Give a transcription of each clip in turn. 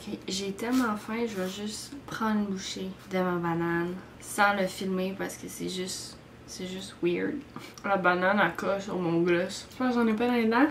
Ok, j'ai tellement faim, je vais juste prendre une bouchée de ma banane sans le filmer parce que c'est juste weird. La banane elle colle sur mon gloss. Je pense que j'en ai pas dans les dents.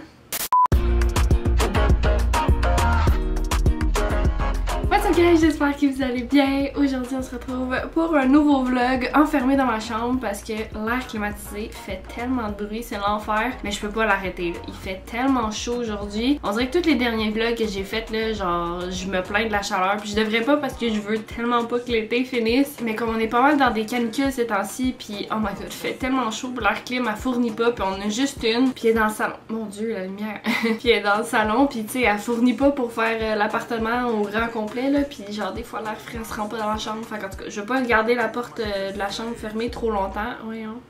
What's up guys, j'espère que vous allez bien. Aujourd'hui on se retrouve pour un nouveau vlog enfermé dans ma chambre parce que l'air climatisé fait tellement de bruit, c'est l'enfer. Mais je peux pas l'arrêter, il fait tellement chaud aujourd'hui. On dirait que tous les derniers vlogs que j'ai fait là, genre je me plains de la chaleur. Puis je devrais pas parce que je veux tellement pas que l'été finisse. Mais comme on est pas mal dans des canicules ces temps-ci, puis oh my god, il fait tellement chaud, l'air clim elle fournit pas, puis on a juste une. Puis elle est dans le salon, mon dieu la lumière. Puis elle est dans le salon, puis tu sais elle fournit pas pour faire l'appartement au grand complet là, puis genre des fois l'air frais se rend pas dans la chambre. Fait qu'en tout cas, je veux pas garder la porte de la chambre fermée trop longtemps. Voyons.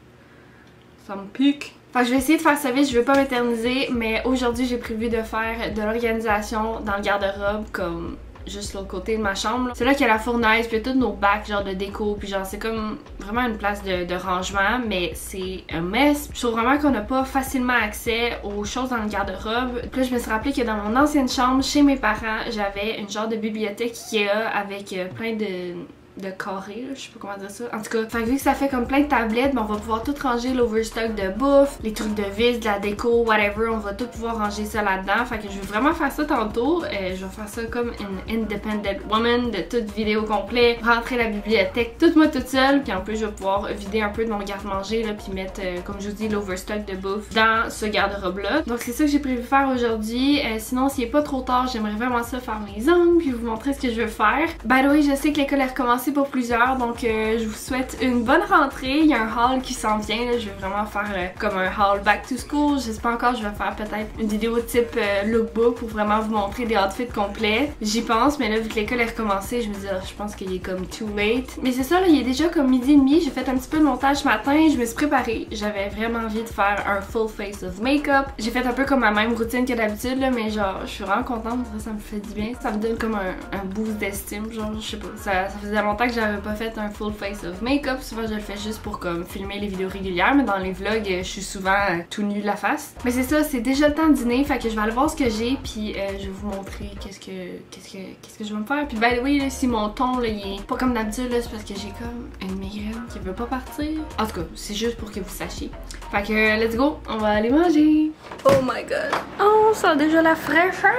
Ça me pique. Fait que je vais essayer de faire ça vite, je veux pas m'éterniser, mais aujourd'hui j'ai prévu de faire de l'organisation dans le garde-robe comme juste l'autre côté de ma chambre. C'est là qu'il y a la fournaise, puis toutes nos bacs genre de déco, puis genre c'est comme vraiment une place de rangement, mais c'est un mess. Je trouve vraiment qu'on n'a pas facilement accès aux choses dans le garde-robe. Puis là je me suis rappelé que dans mon ancienne chambre, chez mes parents, j'avais une genre de bibliothèque Ikea avec plein de carrés, je sais pas comment dire ça. En tout cas, fait que vu que ça fait comme plein de tablettes, ben on va pouvoir tout ranger l'overstock de bouffe, les trucs de vis, de la déco, whatever, on va tout pouvoir ranger ça là-dedans. Fait que je vais vraiment faire ça tantôt. Je vais faire ça comme une independent woman, de toute vidéo complet, rentrer la bibliothèque toute moi toute seule, puis en plus je vais pouvoir vider un peu de mon garde-manger là, puis mettre, comme je vous dis, l'overstock de bouffe dans ce garde-robe-là. Donc c'est ça que j'ai prévu faire aujourd'hui. Sinon, s'il est pas trop tard, j'aimerais vraiment ça faire mes ongles, puis vous montrer ce que je veux faire. By the way, je sais que l'école est recommencée pour plusieurs, donc je vous souhaite une bonne rentrée. Il y a un haul qui s'en vient là. Je vais vraiment faire comme un haul back to school. Je sais pas encore, je vais faire peut-être une vidéo type lookbook pour vraiment vous montrer des outfits complets. J'y pense, mais là vu que l'école est recommencée, je me dis je pense qu'il est comme too late. Mais c'est ça là, il est déjà comme 12h30, j'ai fait un petit peu de montage ce matin, je me suis préparée. J'avais vraiment envie de faire un full face of make-up. J'ai fait un peu comme ma même routine que d'habitude là, mais genre je suis vraiment contente, ça me fait du bien. Ça me donne comme un boost d'estime, genre je sais pas, ça faisait longtemps que j'avais pas fait un full face of make-up. Souvent je le fais juste pour comme filmer les vidéos régulières, mais dans les vlogs je suis souvent tout nue de la face. Mais c'est ça, c'est déjà le temps de dîner, fait que je vais aller voir ce que j'ai, puis je vais vous montrer qu'est-ce que je vais me faire. Puis by the way là, si mon ton là, il est pas comme d'habitude là, c'est parce que j'ai comme une migraine qui veut pas partir. En tout cas, c'est juste pour que vous sachiez. Fait que let's go, on va aller manger. Oh my god. Oh, on sent déjà la fraîcheur.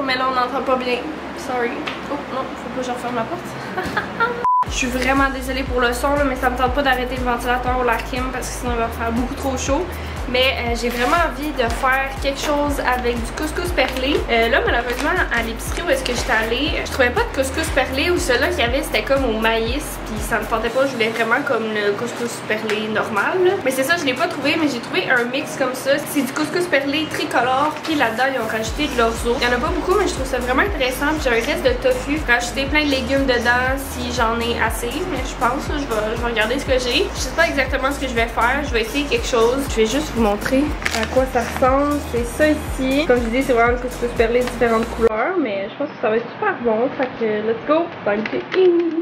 Mais là on n'entend pas bien. Sorry. Oh non, faut pas que je referme la porte. Je suis vraiment désolée pour le son là, mais ça me tente pas d'arrêter le ventilateur ou l'air clim parce que sinon il va faire beaucoup trop chaud. Mais j'ai vraiment envie de faire quelque chose avec du couscous perlé. Là malheureusement à l'épicerie où est-ce que j'étais allée, je trouvais pas de couscous perlé, ou celui-là qu'il y avait c'était comme au maïs, puis ça me tentait pas, je voulais vraiment comme le couscous perlé normal là. Mais c'est ça, je l'ai pas trouvé, mais j'ai trouvé un mix comme ça. C'est du couscous perlé tricolore, puis là-dedans ils ont rajouté de l'orzo. Il y en a pas beaucoup, mais je trouve ça vraiment intéressant. Puis j'ai un reste de tofu, rajouter plein de légumes dedans si j'en ai assez, mais je pense là, je vais regarder ce que j'ai. Je sais pas exactement ce que je vais faire, je vais essayer quelque chose. Je vais juste vous montrer à quoi ça ressemble. C'est ça ici. Comme je dis, c'est vraiment le couscous perlé de différentes couleurs, mais je pense que ça va être super bon. Fait que let's go, time to eat.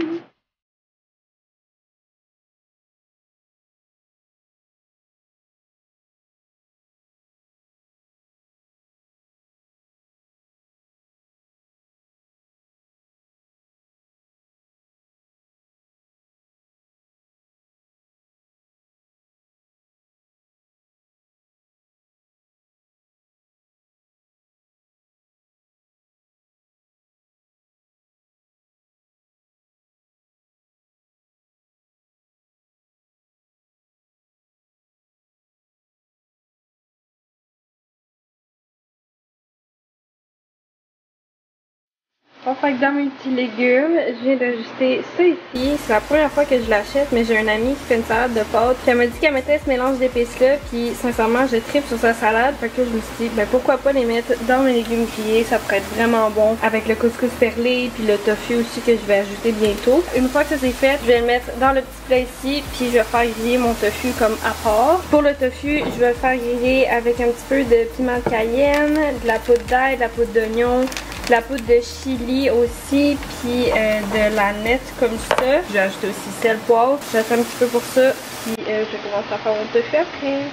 Bon, fait que dans mes petits légumes, je viens d'ajouter ça ici. C'est la première fois que je l'achète, mais j'ai un ami qui fait une salade de pâtes. Puis elle m'a dit qu'elle mettait ce mélange d'épices-là, puis sincèrement, je tripe sur sa salade. Fait que là, je me suis dit, ben pourquoi pas les mettre dans mes légumes grillés, ça pourrait être vraiment bon. Avec le couscous perlé, puis le tofu aussi que je vais ajouter bientôt. Une fois que ça c'est fait, je vais le mettre dans le petit plat ici, puis je vais faire griller mon tofu comme à part. Pour le tofu, je vais le faire griller avec un petit peu de piment de cayenne, de la poudre d'ail, de la poudre d'oignon, de la poudre de chili aussi, puis de la nette comme ça. Je vais ajouter aussi sel, poivre. J'attends un petit peu pour ça, puis je vais commencer à faire mon tofu après.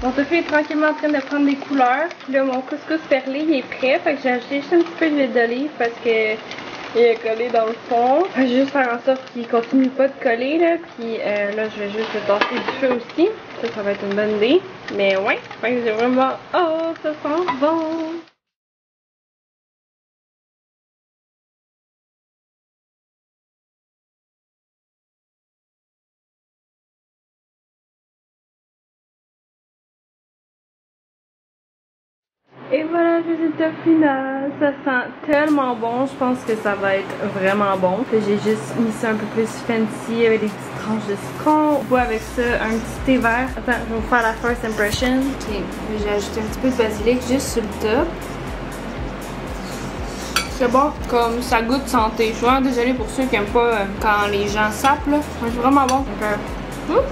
Mon tofu est tranquillement en train de prendre des couleurs. Puis là, mon couscous perlé il est prêt. Fait que j'ai ajouté juste un petit peu d'huile d'olive parce que il est collé dans le fond. Je vais juste faire en sorte qu'il continue pas de coller là. Puis là, je vais juste le tasser du feu aussi. Ça va être une bonne idée. Mais ouais, fait que j'ai vraiment... Oh, ça sent bon! Et voilà le résultat final. Ça sent tellement bon. Je pense que ça va être vraiment bon. J'ai juste mis ça un peu plus fancy avec des petites tranches de citron. On boit avec ça un petit thé vert. Attends, je vais vous faire la first impression. Ok, j'ai ajouté un petit peu de basilic juste sur le top. C'est bon, comme ça goûte santé. Je suis vraiment désolée pour ceux qui n'aiment pas quand les gens sapent là. C'est vraiment bon. Donc,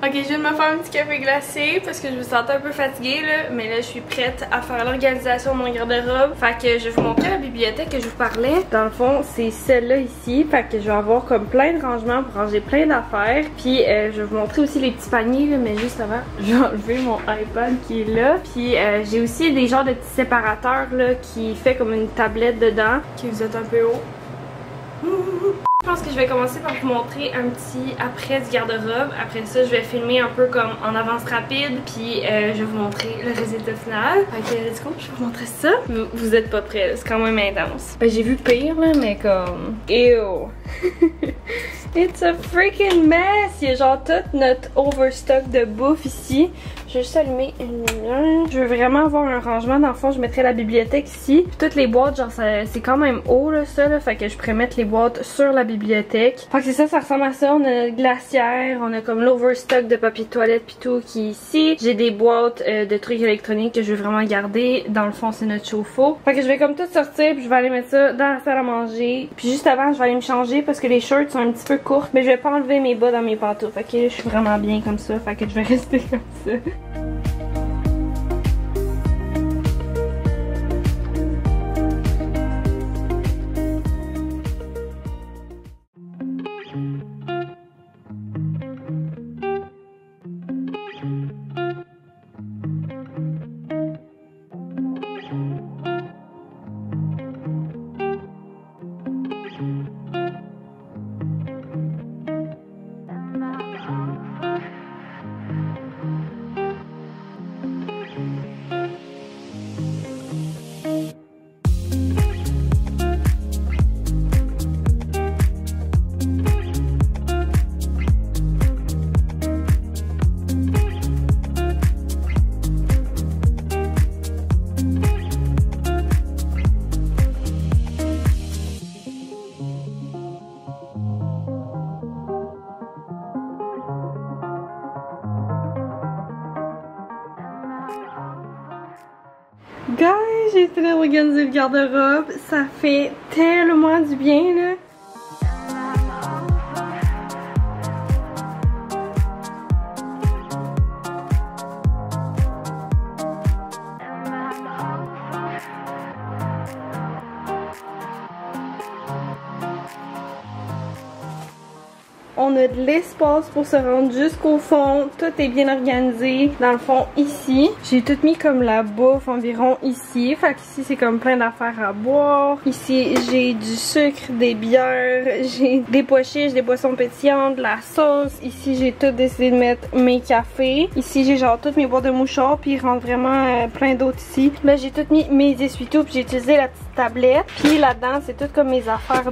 ok, je viens de me faire un petit café glacé parce que je me sentais un peu fatiguée là, mais là je suis prête à faire l'organisation de mon garde-robe. Fait que je vais vous montrer la bibliothèque que je vous parlais. Dans le fond, c'est celle-là ici. Fait que je vais avoir comme plein de rangements pour ranger plein d'affaires. Puis je vais vous montrer aussi les petits paniers là, mais juste avant, je vais enlever mon iPad qui est là. Puis j'ai aussi des genres de petits séparateurs là qui fait comme une tablette dedans. Ok, vous êtes un peu haut. Je pense que je vais commencer par vous montrer un petit après du garde-robe. Après ça, je vais filmer un peu comme en avance rapide. Puis je vais vous montrer le résultat final. Ok, let's go, je vais vous montrer ça. Vous êtes pas prêts, c'est quand même intense. Ben, j'ai vu pire là, mais comme... Ew! It's a freaking mess! Il y a genre tout notre overstock de bouffe ici. Je vais juste allumer une lumière. Je veux vraiment avoir un rangement. Dans le fond, je mettrais la bibliothèque ici. Puis toutes les boîtes, genre c'est quand même haut là, ça là. Fait que je pourrais mettre les boîtes sur la bibliothèque. Fait que c'est ça, ça ressemble à ça. On a notre glacière, on a comme l'overstock de papier de toilette pis tout qui est ici. J'ai des boîtes de trucs électroniques que je veux vraiment garder. Dans le fond, c'est notre chauffe-eau. Fait que je vais comme tout sortir puis je vais aller mettre ça dans la salle à manger. Puis juste avant, je vais aller me changer parce que les shorts sont un petit peu courtes. Mais je vais pas enlever mes bas dans mes pantoufles. Fait que là, je suis vraiment bien comme ça. Fait que je vais rester comme ça. Guys, j'ai essayé d'organiser le garde-robe. Ça fait tellement du bien là. On a de l'espace pour se rendre jusqu'au fond. Tout est bien organisé. Dans le fond, ici, j'ai tout mis comme la bouffe environ ici. Fait qu'ici, c'est comme plein d'affaires à boire. Ici, j'ai du sucre, des bières, j'ai des pois chiches, des boissons pétillantes, de la sauce. Ici, j'ai tout décidé de mettre mes cafés. Ici, j'ai genre toutes mes boîtes de mouchoirs. Puis, il rentre vraiment plein d'autres ici. Là, j'ai tout mis mes essuie-tout. Puis, j'ai utilisé la petite tablette. Puis, là-dedans, c'est tout comme mes affaires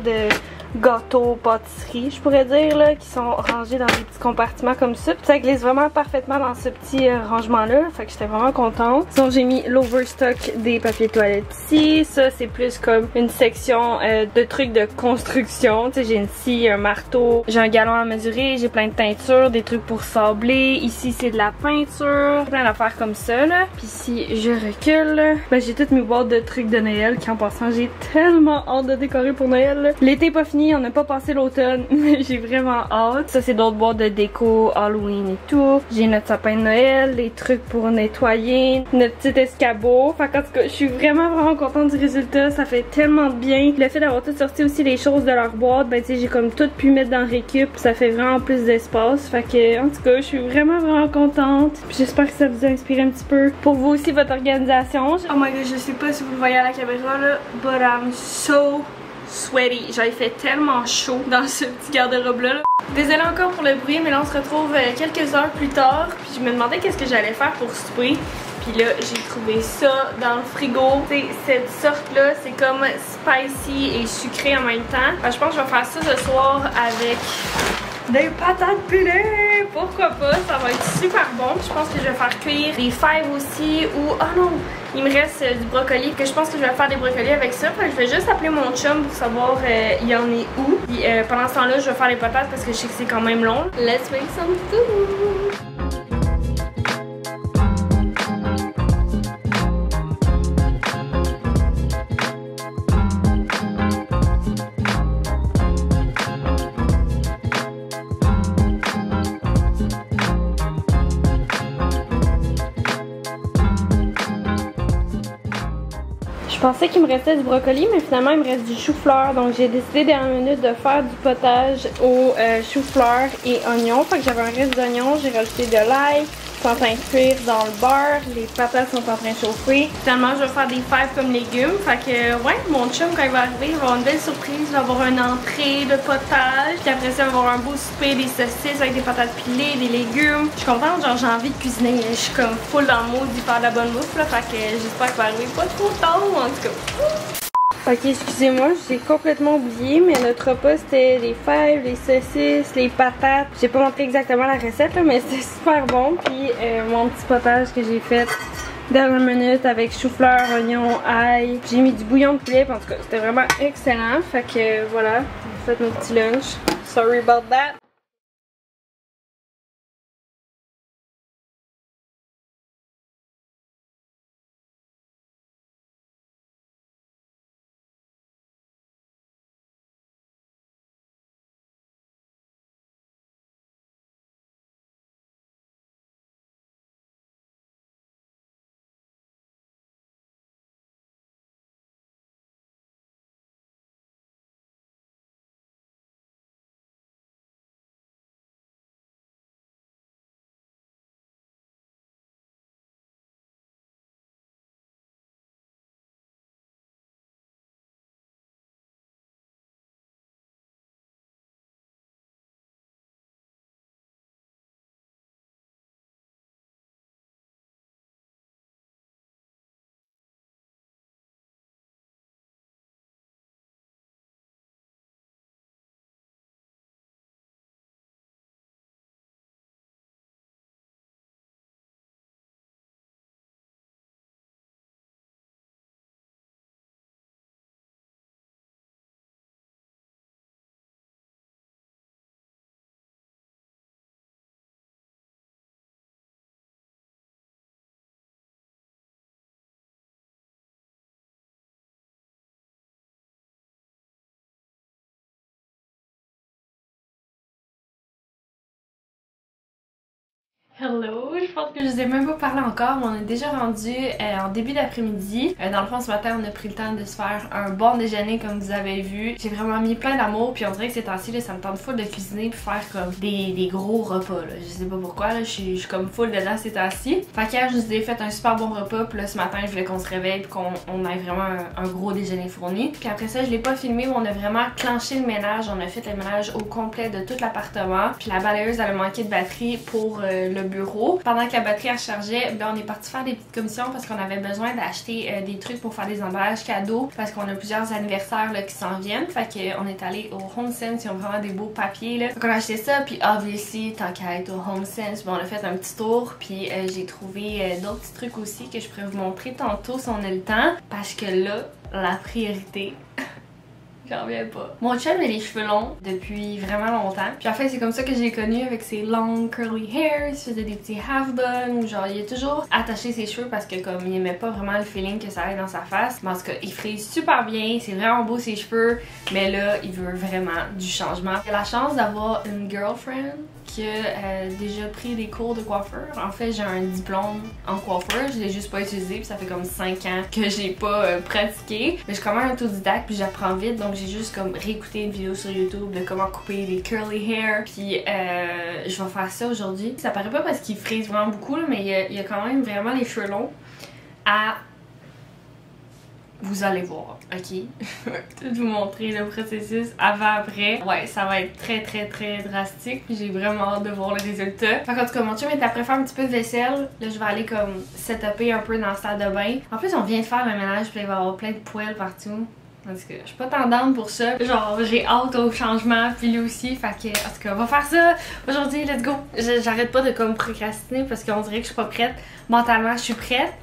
gâteaux, pâtisseries, je pourrais dire, là, qui sont rangés dans des petits compartiments comme ça. Puis ça glisse vraiment parfaitement dans ce petit rangement-là. Fait que j'étais vraiment contente. Sinon, j'ai mis l'overstock des papiers toilettes ici. Ça, c'est plus comme une section de trucs de construction. Tu sais, j'ai une scie, un marteau, j'ai un galon à mesurer, j'ai plein de teinture, des trucs pour sabler. Ici, c'est de la peinture, plein d'affaires comme ça, là. Puis si je recule, ben, j'ai toutes mes boîtes de trucs de Noël qui, en passant, j'ai tellement hâte de décorer pour Noël. L'été pas fini, on n'a pas passé l'automne, mais j'ai vraiment hâte. Ça, c'est d'autres boîtes de déco, Halloween et tout. J'ai notre sapin de Noël, les trucs pour nettoyer, notre petit escabeau. Fait qu'en tout cas, je suis vraiment contente du résultat. Ça fait tellement de bien. Le fait d'avoir tout sorti aussi les choses de leur boîte, ben tu sais, j'ai comme tout pu mettre dans Récup. Ça fait vraiment plus d'espace. Fait que, en tout cas, je suis vraiment contente. J'espère que ça vous a inspiré un petit peu pour vous aussi votre organisation. Oh my god, je sais pas si vous le voyez à la caméra là, but I'm so sweaty. J'avais fait tellement chaud dans ce petit garde-robe là. Désolée encore pour le bruit, mais là on se retrouve quelques heures plus tard. Puis je me demandais qu'est-ce que j'allais faire pour souper. Puis là, j'ai trouvé ça dans le frigo. T'sais, cette sorte-là, c'est comme spicy et sucré en même temps. Enfin, je pense que je vais faire ça ce soir avec des patates pilées. Pourquoi pas? Ça va être super bon. Puis je pense que je vais faire cuire des fèves aussi. Ou, oh non, il me reste du brocoli. Que je pense que je vais faire des brocolis avec ça. Fait que je vais juste appeler mon chum pour savoir il y en est où. Puis pendant ce temps-là, je vais faire les patates parce que je sais que c'est quand même long. Let's make some food! Je pensais qu'il me restait du brocoli, mais finalement il me reste du chou-fleur. Donc j'ai décidé dernière minute de faire du potage au chou-fleur et oignons. Fait que j'avais un reste d'oignons, j'ai rajouté de l'ail. C'est en train de cuire dans le beurre, les patates sont en train de chauffer. Finalement je vais faire des fèves comme légumes. Fait que ouais, mon chum quand il va arriver, il va avoir une belle surprise. Il va avoir une entrée de potage. Puis après ça, il va avoir un beau souper, des saucisses avec des patates pilées, des légumes. Je suis contente, genre j'ai envie de cuisiner. Je suis comme full dans le mood d'y faire de la bonne bouffe là. Fait que j'espère qu'il va arriver pas trop tard en tout cas. Ok, excusez-moi, j'ai complètement oublié, mais notre repas c'était les fèves, les saucisses, les patates. J'ai pas montré exactement la recette là, mais c'était super bon. Puis mon petit potage que j'ai fait dernière minute avec chou-fleur, oignon, ail. J'ai mis du bouillon de poulet, en tout cas c'était vraiment excellent. Fait que voilà, on fait nos petits lunchs. Sorry about that. Hello, je pense que je vous ai même pas parlé encore, mais on est déjà rendu en début d'après-midi. Dans le fond, ce matin, on a pris le temps de se faire un bon déjeuner comme vous avez vu. J'ai vraiment mis plein d'amour, puis on dirait que ces temps-ci, ça me tente full de cuisiner puis faire comme des gros repas. Là. Je sais pas pourquoi, là, je suis comme full dedans ces temps-ci. Fait qu'hier, je vous ai fait un super bon repas, puis là, ce matin, je voulais qu'on se réveille puis qu'on ait vraiment un gros déjeuner fourni. Puis après ça, je l'ai pas filmé, mais on a vraiment clenché le ménage. On a fait le ménage au complet de tout l'appartement. Puis la balayeuse, elle a manqué de batterie pour le bureau. Pendant que la batterie elle chargeait, ben on est parti faire des petites commissions parce qu'on avait besoin d'acheter des trucs pour faire des emballages cadeaux parce qu'on a plusieurs anniversaires là, qui s'en viennent. Fait qu'on est allé au HomeSense, ils ont vraiment des beaux papiers là. Donc on a acheté ça, puis obviously, tant qu'à être au HomeSense, ben on a fait un petit tour, puis j'ai trouvé d'autres petits trucs aussi que je pourrais vous montrer tantôt si on a le temps. Parce que là, la priorité... J'en reviens pas. Mon chum a les cheveux longs depuis vraiment longtemps. Puis en fait, c'est comme ça que je l'ai connu avec ses longs curly hairs. Il faisait des petits half buns. Genre, il a toujours attaché ses cheveux parce que comme il aimait pas vraiment le feeling que ça allait dans sa face. Mais en tout cas, il frise super bien. C'est vraiment beau ses cheveux. Mais là, il veut vraiment du changement. Il a la chance d'avoir une girlfriend qui a déjà pris des cours de coiffeur. En fait, j'ai un diplôme en coiffeur. Je l'ai juste pas utilisé. Puis ça fait comme 5 ans que j'ai pas pratiqué. Mais je suis quand même autodidacte puis j'apprends vite. Donc j'ai juste comme réécouté une vidéo sur YouTube de comment couper des curly hair. Puis je vais faire ça aujourd'hui. Ça paraît pas parce qu'il frise vraiment beaucoup là, mais il y a quand même vraiment les cheveux longs à... Vous allez voir, ok? Je vais tout vous montrer le processus avant-après. Ouais, ça va être très drastique. J'ai vraiment hâte de voir le résultat. Fait qu'en tout cas, mon chum est après faire un petit peu de vaisselle. Là, je vais aller comme setuper un peu dans le salle de bain. En plus, on vient de faire le ménage, puis il va y avoir plein de poêles partout. En tout cas, je suis pas tendance pour ça. Genre, j'ai hâte au changement, puis lui aussi. Fait que, en tout cas, on va faire ça aujourd'hui. Let's go! J'arrête pas de comme procrastiner parce qu'on dirait que je suis pas prête. Mentalement, je suis prête.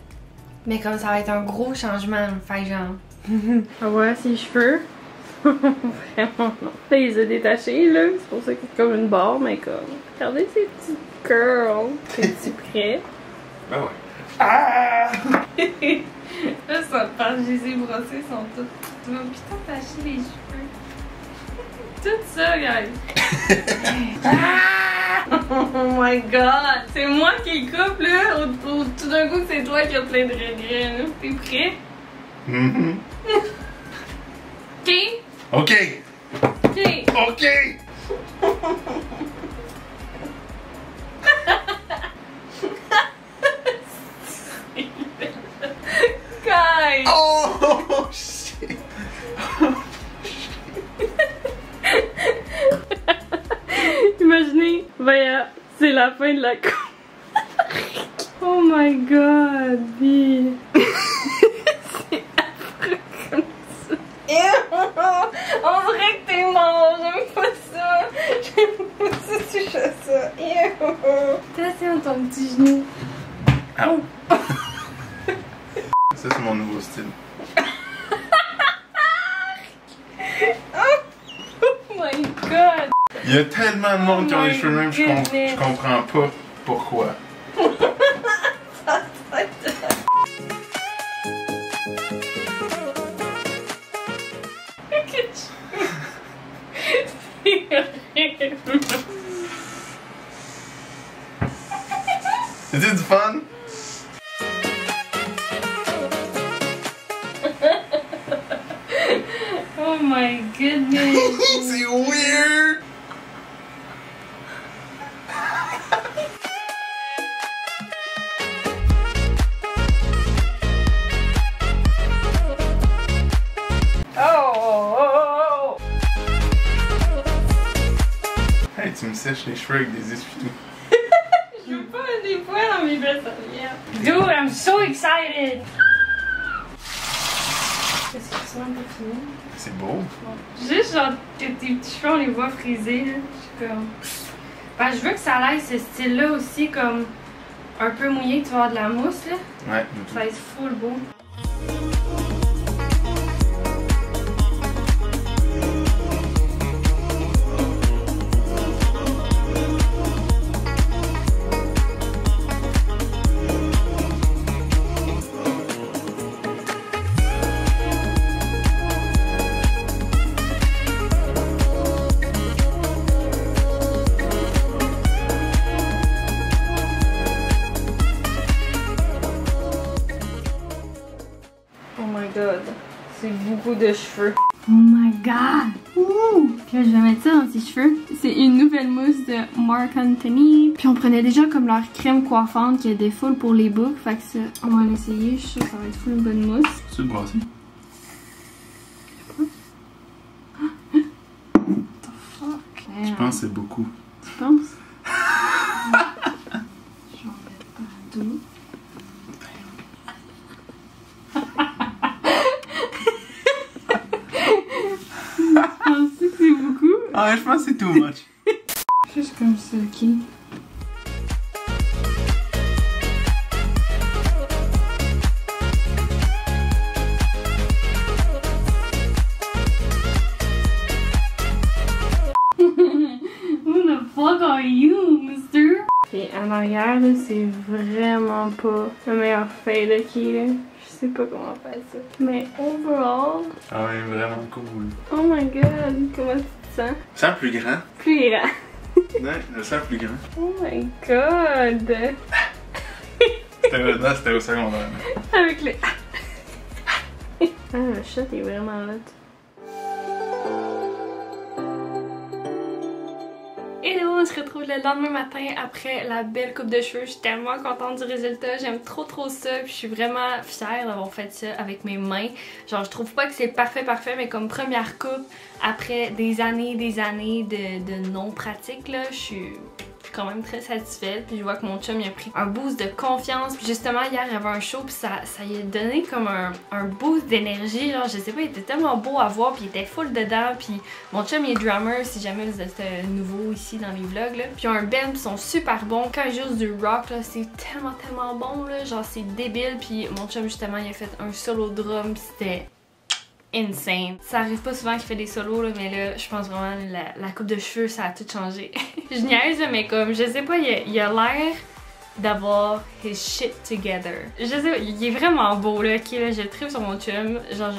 Mais comme ça va être un gros changement, fait genre... On va voir ses cheveux. Vraiment non. Là, il les a détachés, là. C'est pour ça qu'il est comme une barre, mais comme... Regardez ces petites curls. Es-tu prêt? Ben ouais. Ah! Là, ça passe, j'ai les brossés, sont toutes... Tu vas putain tacher les cheveux. Tout ça, guys. Ah! Oh my god! C'est moi qui le coupe, là. Tout d'un coup, c'est toi qui as plein de regrets, là. T'es prêt? Mm-hmm. Ok? Ok! Ok! Ok! Guys! Oh shit! Imaginez, Vaya, c'est la fin de la coupe. Oh my god, B. C'est affreux comme ça. On dirait que t'es mort, j'aime pas ça. J'aime pas ça, tu fais ça. Attention ton petit genou. Oh. Ça, c'est mon nouveau style. Oh my god. Il y a tellement de monde qui ont les cheveux mêmes, je comprends pas pourquoi. C'était du fun? Oh my goodness. C'est weird! Oh! Hey, tu me sèches les cheveux avec des essuie-tout. Je veux pas mettre des poils dans mes belles serviettes. Dude, I'm so excited! Qu'est-ce que c'est un peu fini? C'est beau. Bon. Juste genre que tes petits cheveux on les voit frisés là. Je suis comme. Ben, je veux que ça aille ce style-là aussi comme un peu mouillé, tu vas avoir de la mousse là. Ouais, Ça va être full beau. C'est beaucoup de cheveux. Oh my god! Ouh! Puis là, je vais mettre ça dans ses cheveux. C'est une nouvelle mousse de Marc Anthony. Puis on prenait déjà comme leur crème coiffante qui était full pour les boucles. Fait que ça, on va l'essayer. Je suis sûre que ça va être full une bonne mousse. Tu le brasser? What the fuck? Je pense que c'est beaucoup. Tu penses? tout. Penses-tu que c'est beaucoup? Ah, je pense que c'est too much. Juste comme ça, ok? Who the fuck are you, mister? Et en arrière, là, c'est vraiment pas le meilleur fade, ok, là. Je sais pas comment faire ça. Mais overall... Ah ouais, vraiment cool. Oh my god, comment tu te sens? Je sens plus grand. Plus grand. Ouais, je sens plus grand. Oh my god. C'était au secondaire. Avec le... Ah, le chat est vraiment hot. Hello, on se retrouve le lendemain matin après la belle coupe de cheveux. Je suis tellement contente du résultat, j'aime trop ça, puis je suis vraiment fière d'avoir fait ça avec mes mains. Genre, je trouve pas que c'est parfait, mais comme première coupe, après des années de non-pratique, là, je suis quand même très satisfaite. Puis je vois que mon chum il a pris un boost de confiance. Puis justement, hier, il y avait un show, puis ça lui a donné comme un boost d'énergie. Genre, je sais pas, il était tellement beau à voir, puis il était full dedans. Puis mon chum, il est drummer, si jamais vous êtes nouveau ici dans les vlogs, là. Puis ils ont un band, ils sont super bons. Quand ils jouent du rock, là, c'est tellement bon, là. Genre, c'est débile. Puis mon chum, justement, il a fait un solo drum, puis c'était insane. Ça arrive pas souvent qu'il fait des solos, là, mais là, je pense vraiment la coupe de cheveux, ça a tout changé. Je niaise, mais comme, je sais pas, il a l'air d'avoir his shit together. Je sais pas, il est vraiment beau, là, ok, là, je tripe sur mon chum, genre,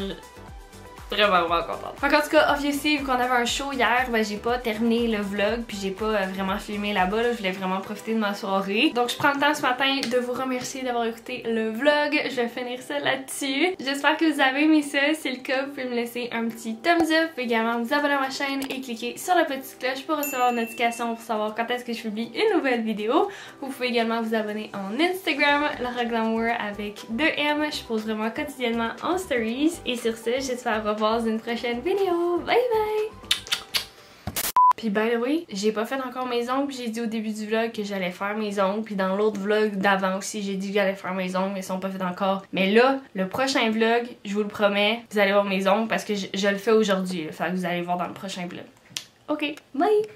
vraiment contente. En tout cas, obviously, vu qu'on avait un show hier, ben j'ai pas terminé le vlog, puis j'ai pas vraiment filmé là-bas, là. Je voulais vraiment profiter de ma soirée. Donc je prends le temps ce matin de vous remercier d'avoir écouté le vlog. Je vais finir ça là-dessus. J'espère que vous avez aimé ça. Si c'est le cas, vous pouvez me laisser un petit thumbs up, également vous abonner à ma chaîne et cliquer sur la petite cloche pour recevoir une notification pour savoir quand est-ce que je publie une nouvelle vidéo. Vous pouvez également vous abonner en Instagram, Laura Glamour avec 2M. Je pose vraiment quotidiennement en stories. Et sur ce, j'espère revoir dans une prochaine vidéo. Bye bye! Puis by the way, j'ai pas fait encore mes ongles, j'ai dit au début du vlog que j'allais faire mes ongles, puis dans l'autre vlog d'avant aussi, j'ai dit que j'allais faire mes ongles, mais ils sont pas faits encore. Mais là, le prochain vlog, je vous le promets, vous allez voir mes ongles parce que je le fais aujourd'hui, fait que vous allez voir dans le prochain vlog. Ok, bye!